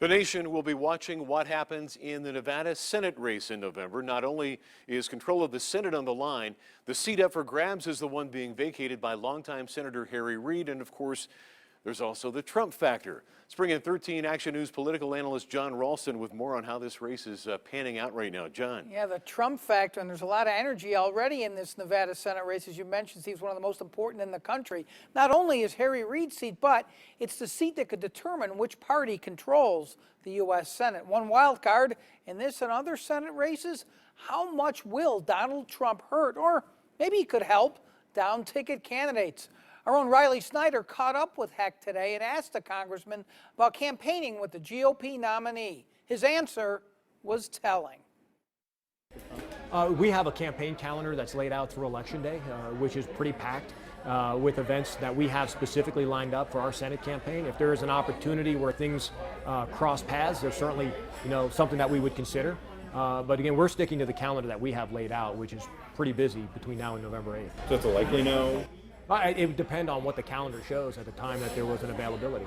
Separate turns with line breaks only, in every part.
The nation will be watching what happens in the Nevada Senate race in November. Not only is control of the Senate on the line, the seat up for grabs is the one being vacated by longtime Senator Harry Reid. And of course, there's also the Trump factor. Spring in 13 Action News political analyst John Ralston with more on how this race is panning out right now. John.
Yeah, the Trump factor, and there's a lot of energy already in this Nevada Senate race. As you mentioned, Steve, one of the most important in the country. Not only is Harry Reid's seat, but it's the seat that could determine which party controls the U.S. Senate. One wild card in this and other Senate races, how much will Donald Trump hurt, or maybe he could help down-ticket candidates? Our own Riley Snyder caught up with Heck today and asked the congressman about campaigning with the GOP nominee. His answer was telling.
We have a campaign calendar that's laid out through Election Day, which is pretty packed with events that we have specifically lined up for our Senate campaign. If there is an opportunity where things cross paths, there's certainly something that we would consider. But again, we're sticking to the calendar that we have laid out, which is pretty busy between now and November 8th.
So it's a likely no?
It would depend on what the calendar shows at the time that there was an availability.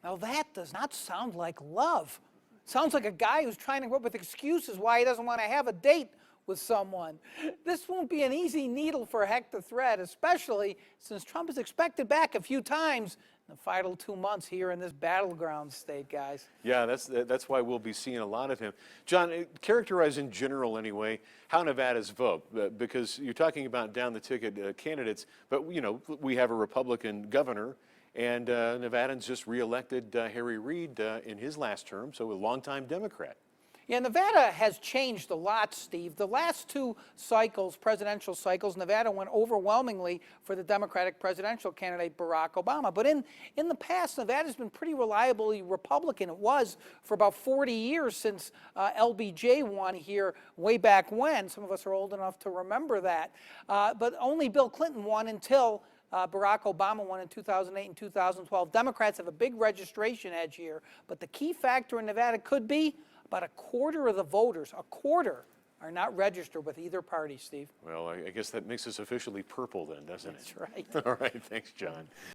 Now that does not sound like love. Sounds like a guy who's trying to come up with excuses why he doesn't want to have a date with someone. This won't be an easy needle for Heck to thread, especially since Trump is expected back a few times in the final 2 months here in this battleground state, guys.
Yeah, that's why we'll be seeing a lot of him. John, characterize in general anyway how Nevada's vote, because you're talking about down the ticket candidates, but we have a Republican governor, and Nevadans just reelected Harry Reid in his last term, so a longtime Democrat.
Yeah, Nevada has changed a lot, Steve. The last two cycles, presidential cycles, Nevada went overwhelmingly for the Democratic presidential candidate Barack Obama. But in the past, Nevada's been pretty reliably Republican. It was for about 40 years since LBJ won here way back when. Some of us are old enough to remember that. But only Bill Clinton won until Barack Obama won in 2008 and 2012. Democrats have a big registration edge here. But the key factor in Nevada could be about a quarter of the voters, are not registered with either party, Steve.
Well, I guess that makes us officially purple then, doesn't it?
That's right.
All right, thanks, John.